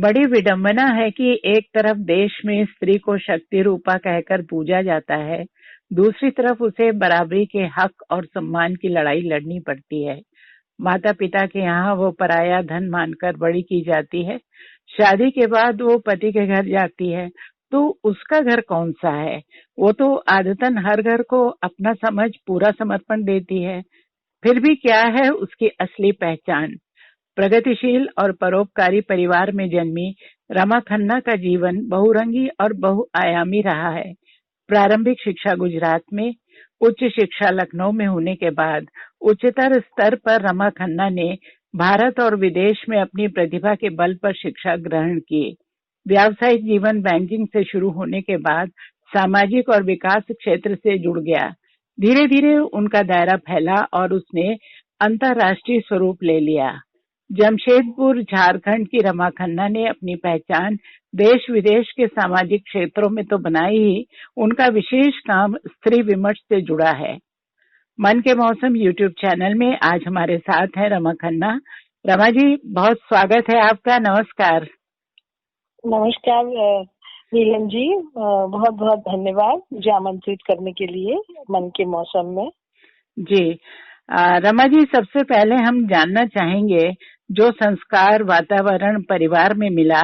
बड़ी विडंबना है कि एक तरफ देश में स्त्री को शक्ति रूपा कहकर पूजा जाता है, दूसरी तरफ उसे बराबरी के हक और सम्मान की लड़ाई लड़नी पड़ती है। माता पिता के यहाँ वो पराया धन मानकर बड़ी की जाती है। शादी के बाद वो पति के घर जाती है, तो उसका घर कौन सा है? वो तो आदतन हर घर को अपना समझ पूरा समर्पण देती है। फिर भी क्या है उसकी असली पहचान? प्रगतिशील और परोपकारी परिवार में जन्मी रमा खन्ना का जीवन बहुरंगी और बहुआयामी रहा है। प्रारंभिक शिक्षा गुजरात में, उच्च शिक्षा लखनऊ में होने के बाद उच्चतर स्तर पर रमा खन्ना ने भारत और विदेश में अपनी प्रतिभा के बल पर शिक्षा ग्रहण की। व्यावसायिक जीवन बैंकिंग से शुरू होने के बाद सामाजिक और विकास क्षेत्र से जुड़ गया। धीरे धीरे उनका दायरा फैला और उसने अंतर्राष्ट्रीय स्वरूप ले लिया। जमशेदपुर झारखंड की रमा खन्ना ने अपनी पहचान देश विदेश के सामाजिक क्षेत्रों में तो बनाई ही, उनका विशेष काम स्त्री विमर्श से जुड़ा है। मन के मौसम यूट्यूब चैनल में आज हमारे साथ हैं रमा खन्ना। रमा जी, बहुत स्वागत है आपका। नमस्कार। नमस्कार नीलम जी, बहुत बहुत धन्यवाद मुझे आमंत्रित करने के लिए मन के मौसम में। जी रमा जी, सबसे पहले हम जानना चाहेंगे, जो संस्कार वातावरण परिवार में मिला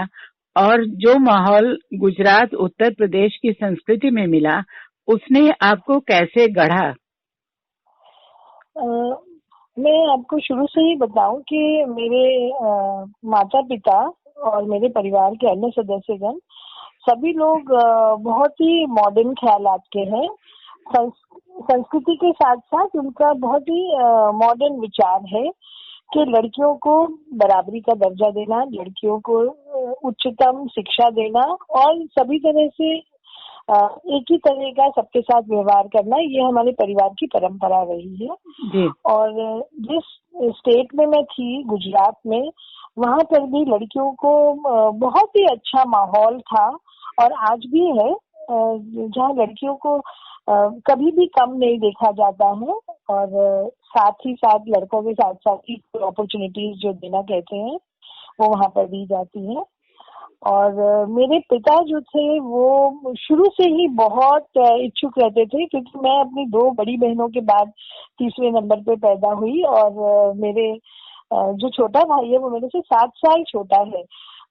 और जो माहौल गुजरात उत्तर प्रदेश की संस्कृति में मिला, उसने आपको कैसे गढ़ा? मैं आपको शुरू से ही बताऊं कि मेरे माता पिता और मेरे परिवार के अन्य सदस्यगण सभी लोग बहुत ही मॉडर्न ख्यालात के हैं। संस्कृति के साथ साथ उनका बहुत ही मॉडर्न विचार है कि लड़कियों को बराबरी का दर्जा देना, लड़कियों को उच्चतम शिक्षा देना और सभी तरह से एक ही तरह का सबके साथ व्यवहार करना, ये हमारे परिवार की परंपरा रही है। जी। और जिस स्टेट में मैं थी, गुजरात में, वहाँ पर भी लड़कियों को बहुत ही अच्छा माहौल था और आज भी है, जहाँ लड़कियों को कभी भी कम नहीं देखा जाता है और साथ ही साथ लड़कों के साथ साथ ही अपॉर्चुनिटीज जो देना कहते हैं वो वहाँ पर दी जाती है। और मेरे पिता जो थे वो शुरू से ही बहुत इच्छुक रहते थे, क्योंकि मैं अपनी दो बड़ी बहनों के बाद तीसरे नंबर पे पैदा हुई और मेरे जो छोटा भाई है वो मेरे से 7 साल छोटा है।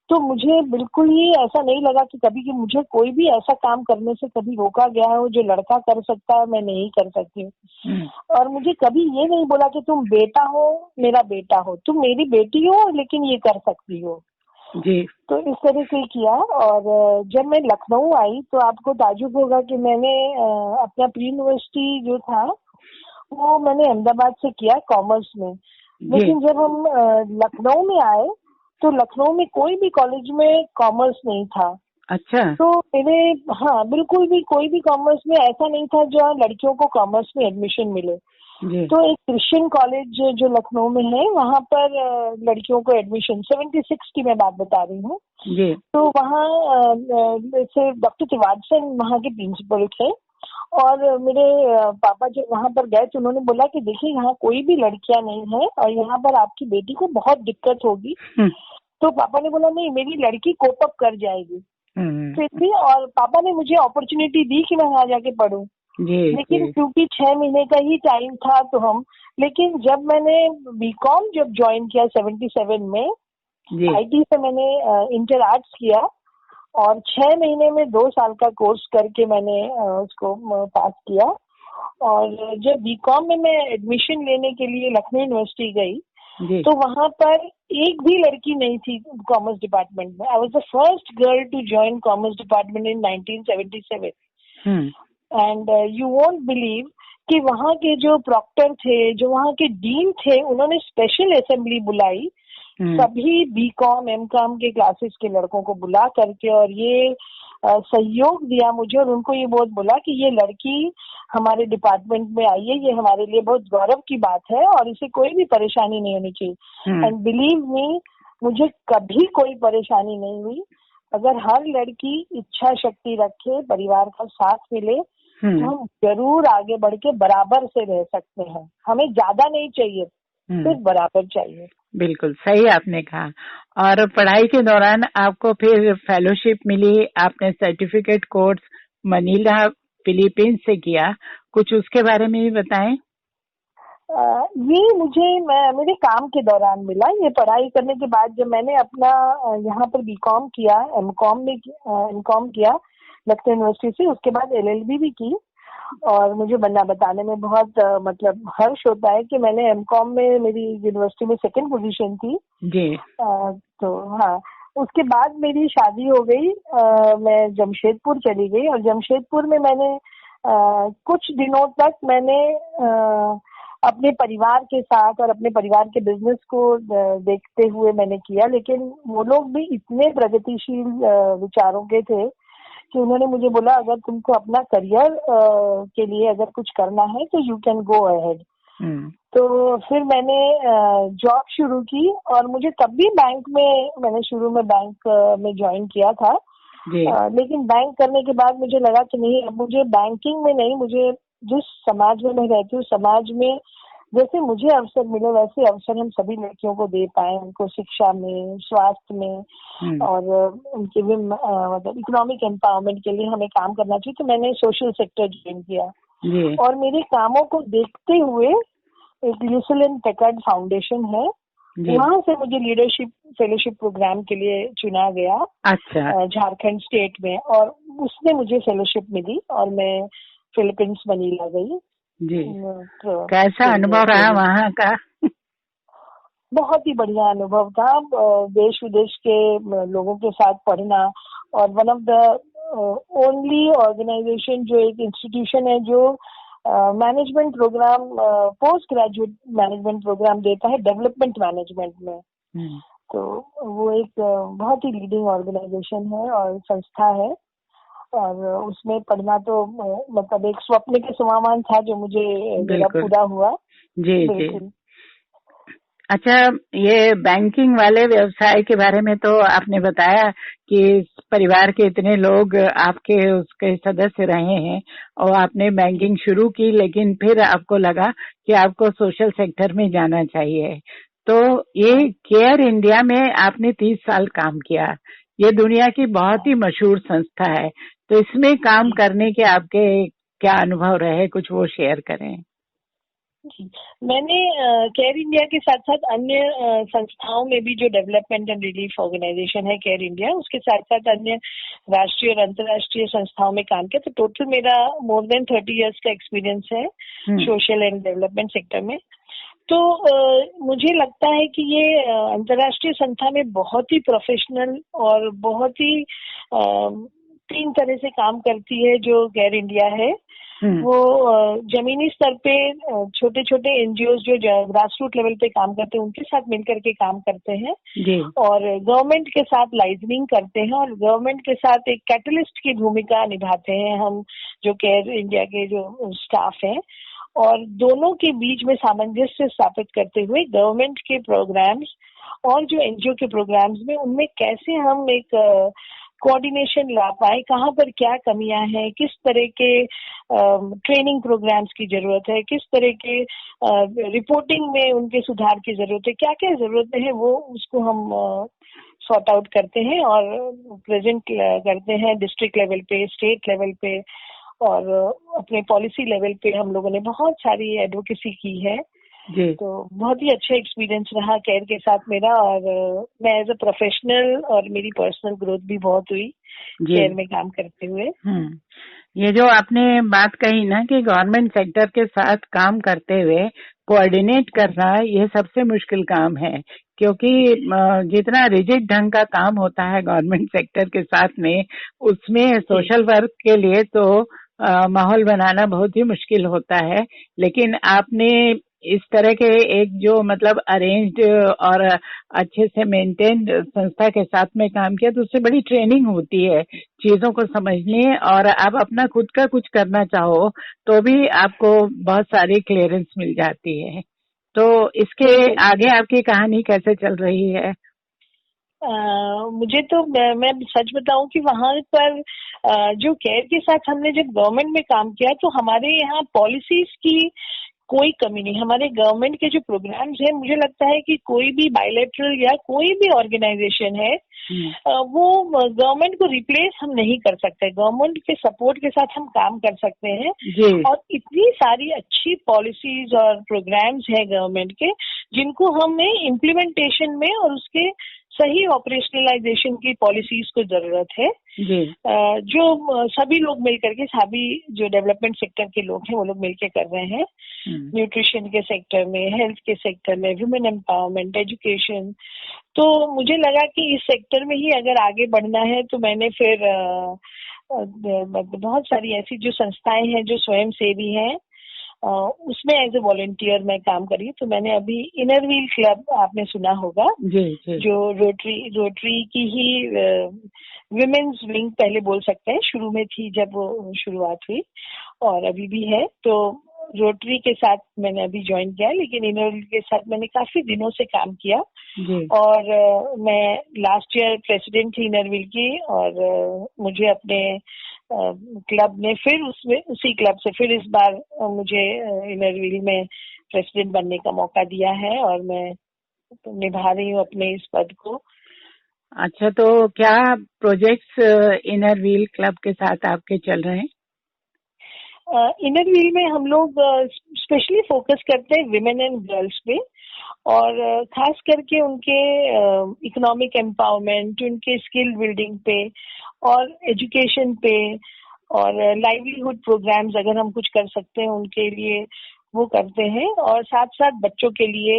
तो मुझे बिल्कुल ही ऐसा नहीं लगा कि कभी कि मुझे कोई भी ऐसा काम करने से कभी रोका गया हो जो लड़का कर सकता है मैं नहीं कर सकती हूँ। और मुझे कभी ये नहीं बोला कि तुम बेटा हो, मेरा बेटा हो, तुम मेरी बेटी हो लेकिन ये कर सकती हो जी। तो इस तरह से किया। और जब मैं लखनऊ आई तो आपको ताजुब होगा कि मैंने अपना प्री यूनिवर्सिटी जो था वो मैंने अहमदाबाद से किया कॉमर्स में। लेकिन जब हम लखनऊ में आए तो लखनऊ में कोई भी कॉलेज में कॉमर्स नहीं था। अच्छा। तो हाँ, बिल्कुल भी कोई भी कॉमर्स में ऐसा नहीं था जहाँ लड़कियों को कॉमर्स में एडमिशन मिले। तो एक क्रिश्चियन कॉलेज जो लखनऊ में है वहाँ पर लड़कियों को एडमिशन, 76 की मैं बात बता रही हूँ। तो वहाँ से डॉक्टर तिवारसन वहाँ के प्रिंसिपल थे और मेरे पापा जब वहाँ पर गए तो उन्होंने बोला कि देखिए यहाँ कोई भी लड़कियां नहीं है और यहाँ पर आपकी बेटी को बहुत दिक्कत होगी। तो पापा ने बोला नहीं, मेरी लड़की कोप अप कर जाएगी। फिर भी और पापा ने मुझे अपॉर्चुनिटी दी कि मैं वहाँ जाके पढूं। लेकिन क्योंकि 6 महीने का ही टाइम था तो लेकिन जब मैंने बीकॉम जब ज्वाइन किया 77 में, आईटी से मैंने इंटर आर्ट्स किया और 6 महीने में 2 साल का कोर्स करके मैंने उसको पास किया। और जब बीकॉम में मैं एडमिशन लेने के लिए लखनऊ यूनिवर्सिटी गई तो वहाँ पर एक भी लड़की नहीं थी कॉमर्स डिपार्टमेंट में। I was the first girl to join commerce department in 1977। And you won't believe कि वहाँ के जो प्रॉक्टर थे, जो वहाँ के डीन थे, उन्होंने स्पेशल असेंबली बुलाई सभी बीकॉम एमकॉम के क्लासेस के लड़कों को बुला करके और ये सहयोग दिया मुझे और उनको ये बहुत बोला कि ये लड़की हमारे डिपार्टमेंट में आई है, ये हमारे लिए बहुत गौरव की बात है और इसे कोई भी परेशानी नहीं होनी चाहिए। एंड बिलीव मी, मुझे कभी कोई परेशानी नहीं हुई। अगर हर लड़की इच्छा शक्ति रखे, परिवार का साथ मिले तो हम जरूर आगे बढ़ के बराबर से रह सकते हैं। हमें ज्यादा नहीं चाहिए, सिर्फ बराबर चाहिए। बिल्कुल सही आपने कहा। और पढ़ाई के दौरान आपको फिर फेलोशिप मिली, आपने सर्टिफिकेट कोर्स मनीला फिलीपींस से किया, कुछ उसके बारे में भी बताएं। ये मुझे मेरे काम के दौरान मिला। ये पढ़ाई करने के बाद जब मैंने अपना यहाँ पर बीकॉम किया, एमकॉम किया लखनऊ यूनिवर्सिटी से, उसके बाद एलएलबी भी की। और मुझे बताने में बहुत मतलब हर्ष होता है कि मैंने एमकॉम में मेरी यूनिवर्सिटी में सेकंड पोजीशन थी जी। तो हाँ, उसके बाद मेरी शादी हो गई। मैं जमशेदपुर चली गई और जमशेदपुर में मैंने कुछ दिनों तक मैंने अपने परिवार के साथ और अपने परिवार के बिजनेस को देखते हुए मैंने किया। लेकिन वो लोग भी इतने प्रगतिशील विचारों के थे कि उन्होंने मुझे बोला, अगर तुमको अपना करियर के लिए अगर कुछ करना है तो यू कैन गो अहेड। तो फिर मैंने जॉब शुरू की और मुझे तब भी बैंक में, मैंने शुरू में बैंक में ज्वाइन किया था। लेकिन बैंक करने के बाद मुझे लगा कि नहीं, अब मुझे बैंकिंग में नहीं, मुझे जिस समाज में मैं रहती हूँ, समाज में जैसे मुझे अवसर मिले वैसे अवसर हम सभी लड़कियों को दे पाए, उनको शिक्षा में, स्वास्थ्य में और उनके भी मतलब इकोनॉमिक एम्पावरमेंट के लिए हमें काम करना चाहिए। तो मैंने सोशल सेक्टर ज्वाइन किया और मेरे कामों को देखते हुए एक ल्यूसेल एंड पैकर्ड फाउंडेशन है, वहाँ से मुझे लीडरशिप फेलोशिप प्रोग्राम के लिए चुना गया। अच्छा। झारखंड स्टेट में, और उसमें मुझे फेलोशिप मिली और मैं फिलीपींस मनीला गई जी। तो कैसा अनुभव रहा वहाँ का? बहुत ही बढ़िया अनुभव था। देश विदेश के लोगों के साथ पढ़ना, और one of the only organisation, जो एक इंस्टीट्यूशन है जो management programme, post graduate management programme देता है डेवलपमेंट मैनेजमेंट में। तो वो एक बहुत ही लीडिंग ऑर्गेनाइजेशन है और संस्था है, और उसमें पढ़ना तो मतलब एक स्वप्न के समान था जो मुझे मेरा पूरा हुआ। जी जी। अच्छा, ये बैंकिंग वाले व्यवसाय के बारे में तो आपने बताया कि परिवार के इतने लोग आपके उसके सदस्य रहे हैं और आपने बैंकिंग शुरू की, लेकिन फिर आपको लगा कि आपको सोशल सेक्टर में जाना चाहिए। तो ये केयर इंडिया में आपने 30 साल काम किया, ये दुनिया की बहुत ही मशहूर संस्था है, तो इसमें काम करने के आपके क्या अनुभव रहे, कुछ वो शेयर करें। मैंने केयर इंडिया के साथ साथ अन्य संस्थाओं में भी, जो डेवलपमेंट एंड रिलीफ ऑर्गेनाइजेशन है केयर इंडिया, उसके साथ साथ अन्य राष्ट्रीय और अंतर्राष्ट्रीय संस्थाओं में काम किया। तो टोटल मेरा मोर देन 30 इयर्स का एक्सपीरियंस है सोशल एंड डेवलपमेंट सेक्टर में। तो मुझे लगता है कि ये अंतर्राष्ट्रीय संस्था में बहुत ही प्रोफेशनल और बहुत ही 3 तरह से काम करती है जो केयर इंडिया है। वो जमीनी स्तर पे छोटे छोटे एनजीओ जो ग्रास रूट लेवल पे काम करते हैं उनके साथ मिलकर के काम करते हैं, और गवर्नमेंट के साथ लाइजनिंग करते हैं, और गवर्नमेंट के साथ एक कैटलिस्ट की भूमिका निभाते हैं हम, जो केयर इंडिया के जो स्टाफ हैं। और दोनों के बीच में सामंजस्य स्थापित करते हुए गवर्नमेंट के प्रोग्राम्स और जो एनजीओ के प्रोग्राम्स में, उनमें कैसे हम एक कोऑर्डिनेशन ला पाए, कहाँ पर क्या कमियां हैं, किस तरह के ट्रेनिंग प्रोग्राम्स की जरूरत है, किस तरह के रिपोर्टिंग में उनके सुधार की जरूरत है, क्या क्या जरूरतें हैं, वो उसको हम सॉर्ट आउट करते हैं और प्रेजेंट करते हैं डिस्ट्रिक्ट लेवल पे, स्टेट लेवल पे, और अपने पॉलिसी लेवल पे हम लोगों ने बहुत सारी एडवोकेसी की है। तो बहुत ही अच्छा एक्सपीरियंस रहा केयर के साथ मेरा, और मैं एज अ प्रोफेशनल और मेरी पर्सनल ग्रोथ भी बहुत हुई केयर में काम करते हुए। ये जो आपने बात कही ना कि गवर्नमेंट सेक्टर के साथ काम करते हुए कोऑर्डिनेट करना, ये सबसे मुश्किल काम है, क्योंकि जितना रिजिड ढंग का काम होता है गवर्नमेंट सेक्टर के साथ में, उसमें सोशल वर्क के लिए तो माहौल बनाना बहुत ही मुश्किल होता है। लेकिन आपने इस तरह के एक जो मतलब अरेंज्ड और अच्छे से मेंटेन्ड संस्था के साथ में काम किया, तो उससे बड़ी ट्रेनिंग होती है चीजों को समझने, और आप अपना खुद का कुछ करना चाहो तो भी आपको बहुत सारी क्लियरेंस मिल जाती है। तो इसके आगे आपकी कहानी कैसे चल रही है? मुझे तो मैं सच बताऊं कि वहां पर जो केयर के साथ हमने जब गवर्नमेंट में काम किया, तो हमारे यहाँ पॉलिसीज की कोई कमी नहीं। हमारे गवर्नमेंट के जो प्रोग्राम्स हैं, मुझे लगता है कि कोई भी बायलैटरल या कोई भी ऑर्गेनाइजेशन है वो गवर्नमेंट को रिप्लेस हम नहीं कर सकते। गवर्नमेंट के सपोर्ट के साथ हम काम कर सकते हैं और इतनी सारी अच्छी पॉलिसीज और प्रोग्राम्स है गवर्नमेंट के, जिनको हमें इम्प्लीमेंटेशन में और उसके सही ऑपरेशनलाइजेशन की पॉलिसीज को जरूरत है। जो सभी लोग मिलकर के, सभी जो डेवलपमेंट सेक्टर के लोग हैं वो लोग मिलकर कर रहे हैं। न्यूट्रिशन के सेक्टर में, हेल्थ के सेक्टर में, वुमेन एम्पावरमेंट, एजुकेशन। तो मुझे लगा कि इस सेक्टर में ही अगर आगे बढ़ना है तो मैंने फिर बहुत सारी ऐसी जो संस्थाएं हैं जो स्वयं सेवी हैं उसमें एज ए वॉलंटियर मैं काम करी। तो मैंने अभी इनर व्हील क्लब, आपने सुना होगा, जो रोटरी की ही विमेन्स विंग पहले बोल सकते हैं, शुरू में थी जब वो शुरुआत हुई और अभी भी है। तो रोटरी के साथ मैंने अभी ज्वाइन किया, लेकिन इनर व्हील के साथ मैंने काफी दिनों से काम किया और मैं लास्ट ईयर प्रेसिडेंट थी इनर व्हील की और मुझे अपने क्लब ने फिर उसमें उसी क्लब से फिर इस बार मुझे इनर व्हील में प्रेसिडेंट बनने का मौका दिया है और मैं निभा रही हूँ अपने इस पद को। अच्छा, तो क्या प्रोजेक्ट्स इनर व्हील क्लब के साथ आपके चल रहे हैं? इनर व्हील में हम लोग स्पेशली फोकस करते हैं विमेन एंड गर्ल्स पे और खास करके उनके इकोनॉमिक एम्पावरमेंट, उनके स्किल बिल्डिंग पे और एजुकेशन पे और लाइवलीहुड प्रोग्राम्स अगर हम कुछ कर सकते हैं उनके लिए वो करते हैं और साथ साथ बच्चों के लिए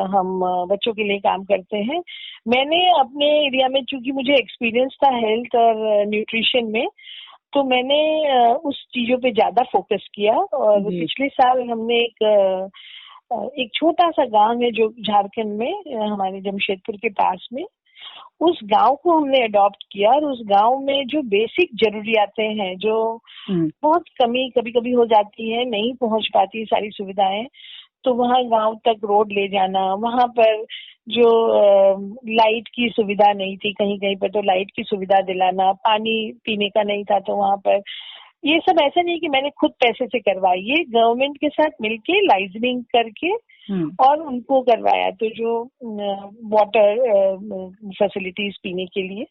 हम बच्चों के लिए काम करते हैं। मैंने अपने एरिया में, चूंकि मुझे एक्सपीरियंस था हेल्थ और न्यूट्रिशन में, तो मैंने उस चीजों पे ज्यादा फोकस किया और पिछले साल हमने एक छोटा सा गांव है जो झारखंड में, हमारे जमशेदपुर के पास में, उस गांव को हमने अडॉप्ट किया और उस गांव में जो बेसिक जरूरियातें हैं, जो बहुत कमी कभी कभी हो जाती है, नहीं पहुंच पाती सारी सुविधाएं, तो वहाँ गांव तक रोड ले जाना, वहां पर जो लाइट की सुविधा नहीं थी, कहीं कहीं पर तो लाइट की सुविधा दिलाना, पानी पीने का नहीं था तो वहां पर, ये सब ऐसा नहीं कि मैंने खुद पैसे से करवाई, ये गवर्नमेंट के साथ मिलके लाइजनिंग करके और उनको करवाया। तो जो वाटर फैसिलिटीज पीने के लिए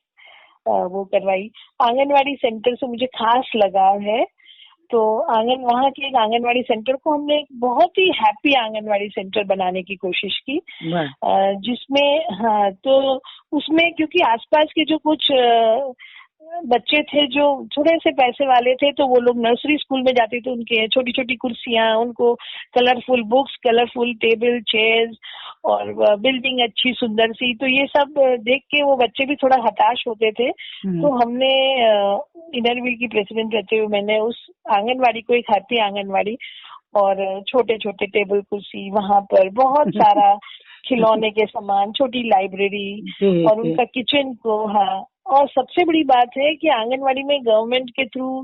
वो करवाई। आंगनवाड़ी सेंटर से मुझे खास लगाव है, तो वहाँ के एक आंगनवाड़ी सेंटर को हमने एक बहुत ही हैप्पी आंगनवाड़ी सेंटर बनाने की कोशिश की, जिसमें तो उसमें क्योंकि आसपास के जो कुछ बच्चे थे जो थोड़े से पैसे वाले थे, तो वो लोग नर्सरी स्कूल में जाते थे, उनके छोटी छोटी कुर्सियां, उनको colourful books, colourful table chairs और बिल्डिंग अच्छी सुंदर सी, तो ये सब देख के वो बच्चे भी थोड़ा हताश होते थे। तो हमने इनर व्हील की प्रेसिडेंट रहते हुए मैंने उस आंगनवाड़ी को एक हैप्पी आंगनवाड़ी और छोटे छोटे टेबल कुर्सी, वहां पर बहुत सारा खिलौने के सामान, छोटी लाइब्रेरी और उनका किचन को, हाँ, और सबसे बड़ी बात है कि आंगनवाड़ी में गवर्नमेंट के थ्रू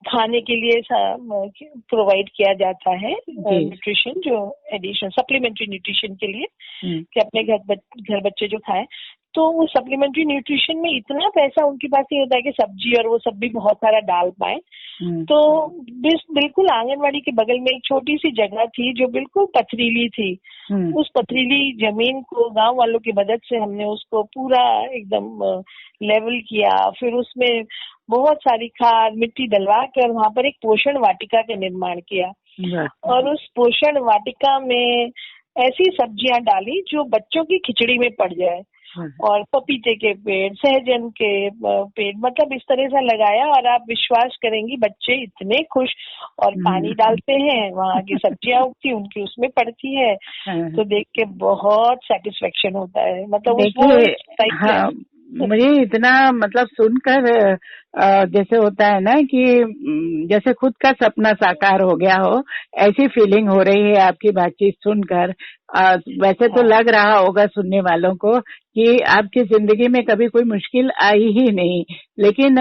खाने के लिए प्रोवाइड किया जाता है न्यूट्रिशन, जो एडिशनल सप्लीमेंट्री न्यूट्रिशन के लिए कि अपने घर बच्चे जो खाएं, तो वो सप्लीमेंट्री न्यूट्रिशन में इतना पैसा उनके पास नहीं होता है कि सब्जी और वो सब भी बहुत सारा डाल पाए। तो बिल्कुल आंगनवाड़ी के बगल में एक छोटी सी जगह थी जो बिल्कुल पथरीली थी। उस पथरीली जमीन को गांव वालों की मदद से हमने उसको पूरा एकदम लेवल किया, फिर उसमें बहुत सारी खाद मिट्टी डलवा कर वहां पर एक पोषण वाटिका का निर्माण किया और उस पोषण वाटिका में ऐसी सब्जियां डाली जो बच्चों की खिचड़ी में पड़ जाए, और पपीते के पेड़, सहजन के पेड़, मतलब इस तरह से लगाया और आप विश्वास करेंगी बच्चे इतने खुश, और पानी डालते हैं, वहाँ की सब्जियां उगती उनकी उसमें पड़ती है, तो देख के बहुत सेटिस्फेक्शन होता है। मतलब मुझे इतना मतलब सुनकर जैसे होता है ना कि जैसे खुद का सपना साकार हो गया हो, ऐसी फीलिंग हो रही है आपकी बातचीत सुनकर। वैसे तो लग रहा होगा सुनने वालों को कि आपकी जिंदगी में कभी कोई मुश्किल आई ही नहीं, लेकिन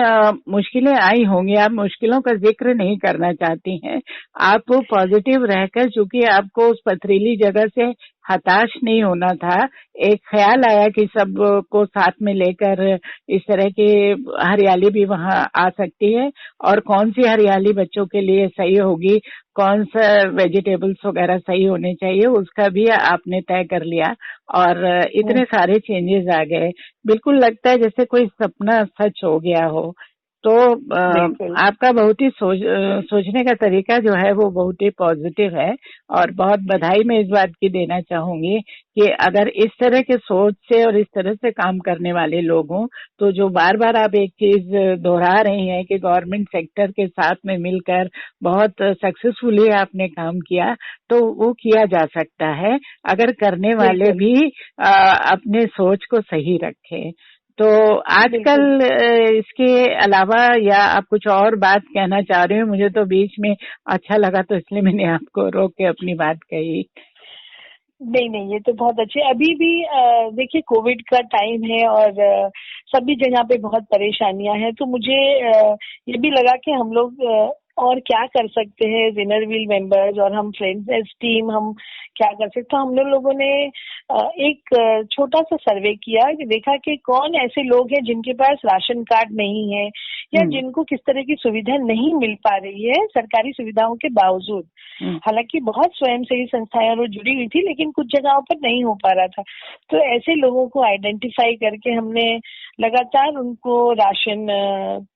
मुश्किलें आई होंगी, आप मुश्किलों का जिक्र नहीं करना चाहती हैं। आप पॉजिटिव रहकर, चूंकि आपको उस पथरीली जगह से हताश नहीं होना था, एक ख्याल आया कि सबको साथ में लेकर इस तरह की हरियाली भी वहां वहाँ आ सकती है और कौन सी हरियाली बच्चों के लिए सही होगी, कौन सा वेजिटेबल्स वगैरह सही होने चाहिए, उसका भी आपने तय कर लिया और इतने सारे चेंजेस आ गए। बिल्कुल लगता है जैसे कोई सपना सच हो गया हो। तो आपका बहुत ही सोचने का तरीका जो है वो बहुत ही पॉजिटिव है और बहुत बधाई मैं इस बात की देना चाहूंगी कि अगर इस तरह के सोच से और इस तरह से काम करने वाले लोग हों, तो जो बार बार आप एक चीज दोहरा रही हैं कि गवर्नमेंट सेक्टर के साथ में मिलकर बहुत सक्सेसफुली आपने काम किया, तो वो किया जा सकता है अगर करने वाले भी अपने सोच को सही रखें। तो आजकल इसके अलावा या आप कुछ और बात कहना चाह रहे हो? मुझे तो बीच में अच्छा लगा तो इसलिए मैंने आपको रोक के अपनी बात कही। नहीं, ये तो बहुत अच्छे। अभी भी देखिए कोविड का टाइम है और सभी जगह पे बहुत परेशानियां हैं, तो मुझे ये भी लगा कि हम लोग और क्या कर सकते हैं, इनर व्हील मेंबर्स और हम फ्रेंड्स एज टीम हम क्या कर सकते। तो हम लोगों ने एक छोटा सा सर्वे किया कि देखा कि कौन ऐसे लोग हैं जिनके पास राशन कार्ड नहीं है या जिनको किस तरह की सुविधा नहीं मिल पा रही है सरकारी सुविधाओं के बावजूद। हालांकि बहुत स्वयंसेवी संस्थाएं और जुड़ी हुई थी, लेकिन कुछ जगहों पर नहीं हो पा रहा था। तो ऐसे लोगों को आइडेंटिफाई करके हमने लगातार उनको राशन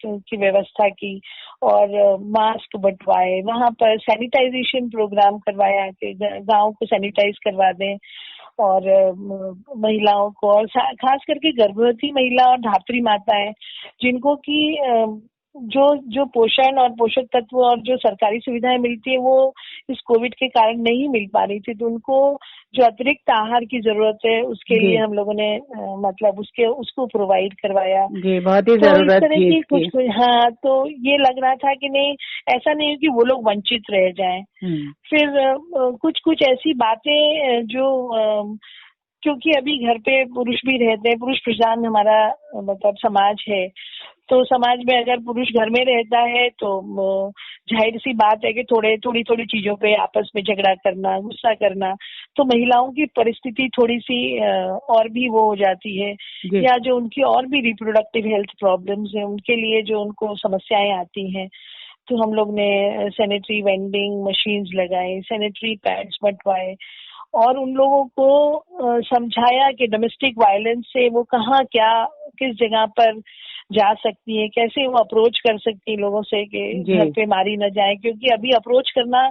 की व्यवस्था की और मास्क बंटवाए, वहां पर सैनिटाइजेशन प्रोग्राम करवाया कि गांव को सैनिटाइज करवा दें और महिलाओं को, और खास करके गर्भवती महिला और धात्री माताएं जिनको की जो पोषण और पोषक तत्व और जो सरकारी सुविधाएं मिलती है वो इस कोविड के कारण नहीं मिल पा रही थी, तो उनको जो अतिरिक्त आहार की जरूरत है उसके लिए हम लोगों ने मतलब उसको प्रोवाइड करवाया। जी, बहुत ही जरूरत थी इसकी। कुछ हाँ, तो ये लग रहा था कि नहीं, ऐसा नहीं है कि वो लोग वंचित रह जाएं। फिर कुछ ऐसी बातें जो क्योंकि अभी घर पे पुरुष भी रहते हैं, पुरुष प्रधान हमारा मतलब समाज है, तो समाज में अगर पुरुष घर में रहता है तो जाहिर सी बात है कि थोड़ी चीजों पे आपस में झगड़ा करना, गुस्सा करना, तो महिलाओं की परिस्थिति थोड़ी सी और भी वो हो जाती है, या जो उनकी और भी रिप्रोडक्टिव हेल्थ प्रॉब्लम्स है उनके लिए जो उनको समस्याएं आती हैं। तो हम लोग ने सैनिटरी वेंडिंग मशीन्स लगाए, सैनिटरी पैड्स बंटवाए और उन लोगों को समझाया कि डोमेस्टिक वायलेंस से वो कहाँ क्या किस जगह पर जा सकती है, कैसे वो अप्रोच कर सकती है लोगों से कि घर पे मारी न जाए, क्योंकि अभी अप्रोच करना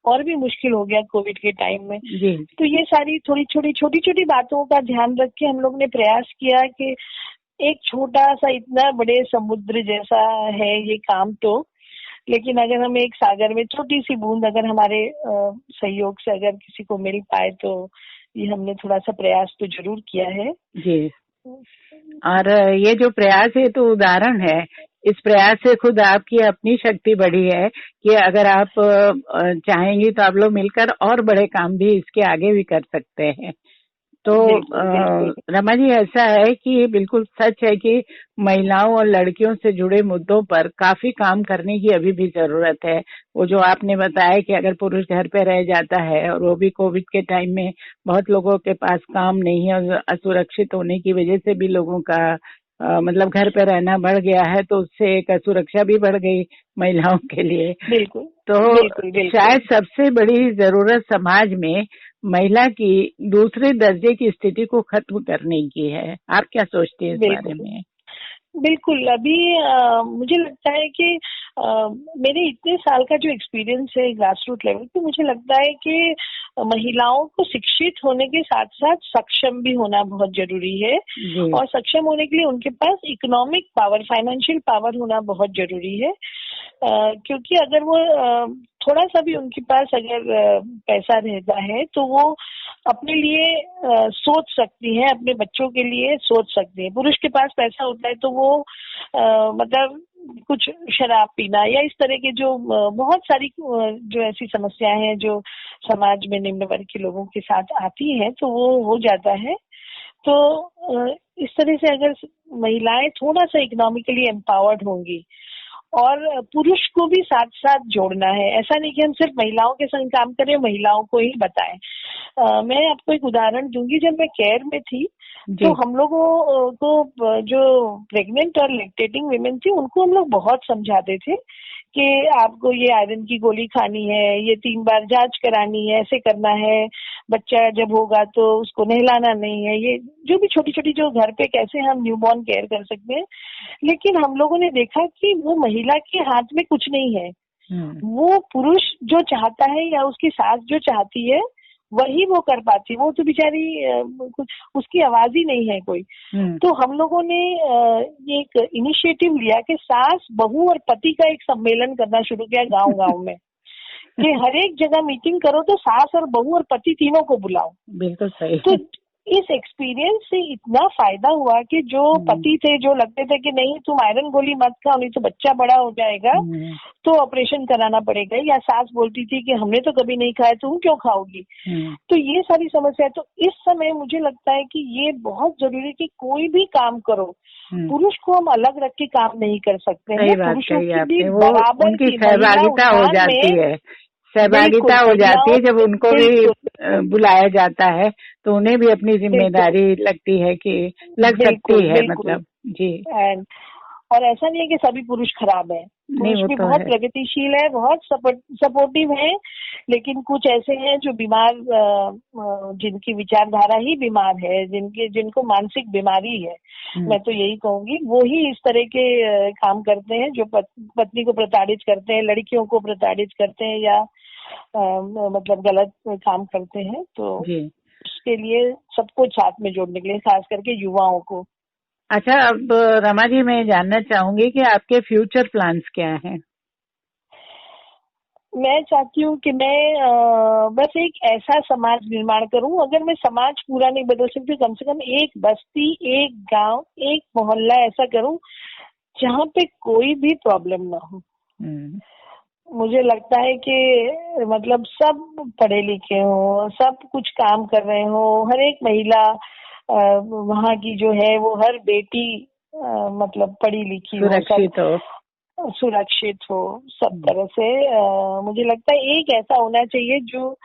और भी मुश्किल हो गया कोविड के टाइम में। तो ये सारी छोटी बातों का ध्यान रख के हम लोग ने प्रयास किया कि एक छोटा सा इतना बड़े समुद्र जैसा है ये काम, तो लेकिन अगर हम एक सागर में छोटी सी बूंद अगर हमारे सहयोग से अगर किसी को मिल पाए तो ये हमने थोड़ा सा प्रयास तो जरूर किया है। जी, और ये जो प्रयास है तो उदाहरण है, इस प्रयास से खुद आपकी अपनी शक्ति बढ़ी है कि अगर आप चाहेंगी तो आप लोग मिलकर और बड़े काम भी इसके आगे भी कर सकते हैं। तो रमा जी, ऐसा है कि बिल्कुल सच है कि महिलाओं और लड़कियों से जुड़े मुद्दों पर काफी काम करने की अभी भी जरूरत है। वो जो आपने बताया कि अगर पुरुष घर पे रह जाता है और वो भी कोविड के टाइम में बहुत लोगों के पास काम नहीं है और असुरक्षित होने की वजह से भी लोगों का मतलब घर पे रहना बढ़ गया है, तो उससे एक असुरक्षा भी बढ़ गई महिलाओं के लिए। बिल्कुल। तो शायद सबसे बड़ी जरूरत समाज में महिला की दूसरे दर्जे की स्थिति को खत्म करने की है। आप क्या सोचते हैं इस बारे में? बिल्कुल। अभी मुझे लगता है कि मेरे इतने साल का जो एक्सपीरियंस है ग्रास रूट लेवल पे, मुझे लगता है कि महिलाओं को शिक्षित होने के साथ साथ सक्षम भी होना बहुत जरूरी है, और सक्षम होने के लिए उनके पास इकोनॉमिक पावर, फाइनेंशियल पावर होना बहुत जरूरी है। क्योंकि अगर वो थोड़ा सा भी उनके पास अगर पैसा रहता है तो वो अपने लिए सोच सकती है, अपने बच्चों के लिए सोच सकती है। पुरुष के पास पैसा होता है तो वो मतलब कुछ शराब पीना या इस तरह के जो बहुत सारी जो ऐसी समस्याएं हैं जो समाज में निम्न वर्ग के लोगों के साथ आती हैं, तो वो हो जाता है। तो इस तरह से अगर महिलाएं थोड़ा सा इकोनॉमिकली एम्पावर्ड होंगी और पुरुष को भी साथ साथ जोड़ना है, ऐसा नहीं कि हम सिर्फ महिलाओं के संग काम करें, महिलाओं को ही बताएं। मैं आपको एक उदाहरण दूंगी। जब मैं केयर में थी तो हम लोगों को जो प्रेग्नेंट और लैक्टेटिंग विमेन थी उनको हम लोग बहुत समझाते थे कि आपको ये आयरन की गोली खानी है, ये 3 बार जांच करानी है, ऐसे करना है, बच्चा जब होगा तो उसको नहलाना नहीं है, ये जो भी छोटी छोटी जो घर पे कैसे हम न्यूबॉर्न केयर कर सकते हैं। लेकिन हम लोगों ने देखा कि वो महिला के हाथ में कुछ नहीं है, वो पुरुष जो चाहता है या उसकी सास जो चाहती है वही वो कर पाती है। वो तो बेचारी उसकी आवाज ही नहीं है कोई। तो हम लोगों ने ये एक इनिशिएटिव लिया कि सास, बहू और पति का एक सम्मेलन करना शुरू किया गांव गांव में कि हर एक जगह मीटिंग करो तो सास और बहू और पति तीनों को बुलाओ। बिल्कुल सही। तो इस एक्सपीरियंस से इतना फायदा हुआ कि जो पति थे जो लगते थे कि नहीं तुम आयरन गोली मत खाओ नहीं तो बच्चा बड़ा हो जाएगा तो ऑपरेशन कराना पड़ेगा, या सास बोलती थी कि हमने तो कभी नहीं खाया तुम क्यों खाओगी। तो ये सारी समस्या। तो इस समय मुझे लगता है कि ये बहुत जरूरी है कि कोई भी काम करो, पुरुष को हम अलग रख के काम नहीं कर सकते हैं। पुरुषों की भी बराबर की सहभागिता हो जाती है, सहभागिता हो जाती है जब उनको भी बुलाया जाता है तो उन्हें भी अपनी जिम्मेदारी लगती है कि लग सकती है मतलब। जी। और ऐसा नहीं है कि सभी पुरुष खराब हैं, पुरुष भी बहुत प्रगतिशील है, बहुत सपोर्टिव है, लेकिन कुछ ऐसे हैं जो बीमार, जिनकी विचारधारा ही बीमार है, जिनको मानसिक बीमारी है, मैं तो यही कहूंगी, वो ही इस तरह के काम करते हैं जो पत्नी को प्रताड़ित करते हैं, लड़कियों को प्रताड़ित करते हैं या मतलब गलत काम करते हैं। तो उसके लिए सबको साथ में जोड़ने के लिए, खास करके युवाओं को। अच्छा, अब रमा जी मैं जानना चाहूंगी कि आपके फ्यूचर प्लान्स क्या हैं? मैं चाहती हूँ कि मैं बस एक ऐसा समाज निर्माण करूं, अगर मैं समाज पूरा नहीं बदल सकती कम से कम एक बस्ती, एक गांव, एक मोहल्ला ऐसा करूं जहाँ पे कोई भी प्रॉब्लम ना हो। मुझे लगता है कि मतलब सब पढ़े लिखे हो, सब कुछ काम कर रहे हो, हर एक महिला वहाँ की जो है वो हर बेटी मतलब पढ़ी लिखी सुरक्षित हो सब तरह से। मुझे लगता है एक ऐसा होना चाहिए जो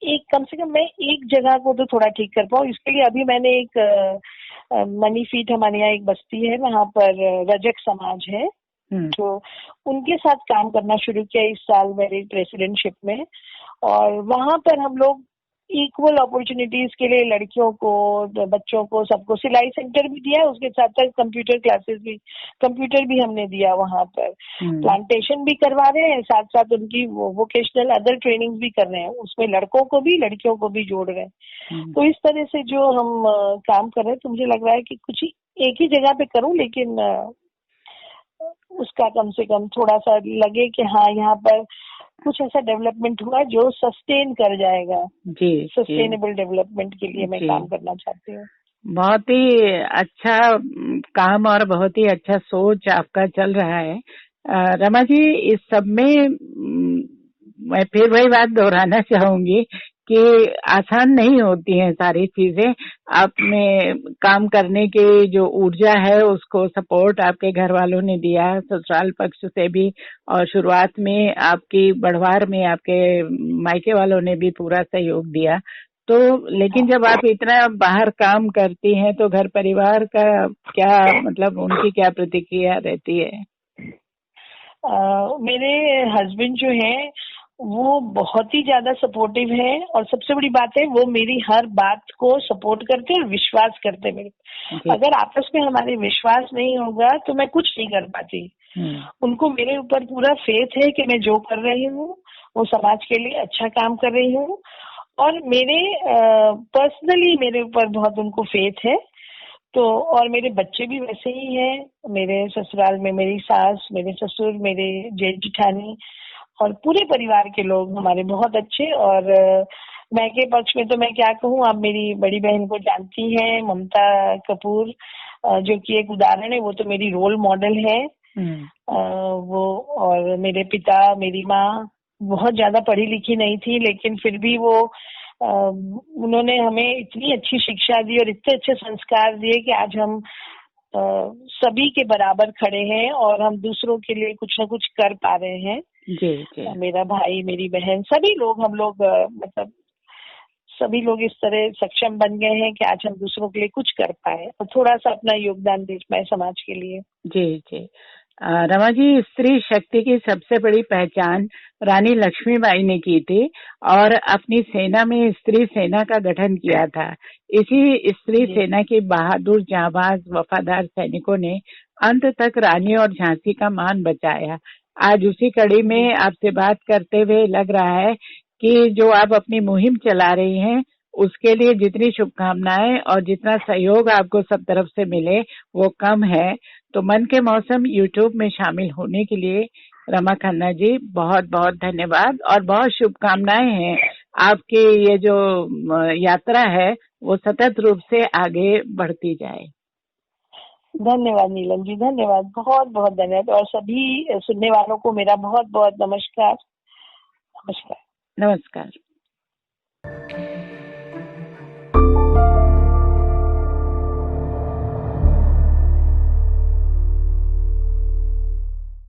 एक कम से कम मैं एक जगह को तो थोड़ा ठीक कर पाऊँ। इसके लिए अभी मैंने एक मनीफीट, हमारे यहाँ एक बस्ती है, वहाँ पर रजक समाज है, तो उनके साथ काम करना शुरू किया इस साल मेरी प्रेसिडेंटशिप में। और वहाँ पर हम लोग इक्वल अपॉर्चुनिटीज के लिए लड़कियों को, बच्चों को, सबको सिलाई सेंटर भी दिया, उसके साथ साथ कंप्यूटर भी हमने दिया वहाँ पर। प्लांटेशन भी करवा रहे हैं, साथ साथ उनकी वोकेशनल अदर ट्रेनिंग भी कर रहे हैं, उसमें लड़कों को भी लड़कियों को भी जोड़ रहे हैं। तो इस तरह से जो हम काम कर रहे हैं, तो मुझे लग रहा है कि कुछ एक ही जगह पे करूं, लेकिन उसका कम से कम थोड़ा सा लगे कि हाँ यहाँ पर कुछ ऐसा डेवलपमेंट हुआ जो सस्टेन कर जाएगा। सस्टेनेबल डेवलपमेंट के लिए मैं काम करना चाहती हूँ। बहुत ही अच्छा काम और बहुत ही अच्छा सोच आपका चल रहा है। रमा जी, इस सब में मैं फिर वही बात दोहराना चाहूंगी कि आसान नहीं होती हैं सारी चीजें। आपने काम करने की जो ऊर्जा है उसको सपोर्ट आपके घर वालों ने दिया, ससुराल पक्ष से भी, और शुरुआत में आपकी बढ़वार में आपके मायके वालों ने भी पूरा सहयोग दिया। तो लेकिन जब आप इतना बाहर काम करती हैं तो घर परिवार का क्या मतलब, उनकी क्या प्रतिक्रिया रहती है? मेरे हस्बैंड जो हैं वो बहुत ही ज्यादा सपोर्टिव है, और सबसे बड़ी बात है वो मेरी हर बात को सपोर्ट करते और विश्वास करते मेरे। अगर आपस में हमारे विश्वास नहीं होगा तो मैं कुछ नहीं कर पाती। उनको मेरे ऊपर पूरा फेथ है कि मैं जो कर रही हूँ वो समाज के लिए अच्छा काम कर रही हूँ, और मेरे पर्सनली मेरे ऊपर बहुत उनको फेथ है। तो और मेरे बच्चे भी वैसे ही हैं, मेरे ससुराल में मेरी सास, मेरे ससुर, मेरे जेठ जेठानी और पूरे परिवार के लोग हमारे बहुत अच्छे। और मायके पक्ष में तो मैं क्या कहूँ, आप मेरी बड़ी बहन को जानती हैं, ममता कपूर, जो कि एक उदाहरण है, वो तो मेरी रोल मॉडल है। वो और मेरे पिता, मेरी माँ बहुत ज्यादा पढ़ी लिखी नहीं थी, लेकिन फिर भी वो उन्होंने हमें इतनी अच्छी शिक्षा दी और इतने अच्छे संस्कार दिए कि आज हम सभी के बराबर खड़े हैं और हम दूसरों के लिए कुछ न कुछ कर पा रहे हैं। जी। मेरा भाई, मेरी बहन, सभी लोग, हम लोग मतलब सभी लोग इस तरह सक्षम बन गए हैं कि आज हम दूसरों के लिए कुछ कर पाए और थोड़ा सा अपना योगदान दे पाए समाज के लिए। जी जी। रमा जी, स्त्री शक्ति की सबसे बड़ी पहचान रानी लक्ष्मीबाई ने की थी और अपनी सेना में स्त्री सेना का गठन किया था। इसी स्त्री सेना के बहादुर, जांबाज, वफादार सैनिकों ने अंत तक रानी और झांसी का मान बचाया। आज उसी कड़ी में आपसे बात करते हुए लग रहा है कि जो आप अपनी मुहिम चला रही हैं उसके लिए जितनी शुभकामनाएं और जितना सहयोग आपको सब तरफ से मिले वो कम है। तो मन के मौसम यूट्यूब में शामिल होने के लिए रमा खन्ना जी बहुत बहुत धन्यवाद और बहुत शुभकामनाएं हैं। आपकी ये जो यात्रा है वो सतत रूप से आगे बढ़ती जाए। धन्यवाद नीलम जी, धन्यवाद, बहुत बहुत धन्यवाद। और सभी सुनने वालों को मेरा बहुत बहुत नमस्कार। नमस्कार। नमस्कार।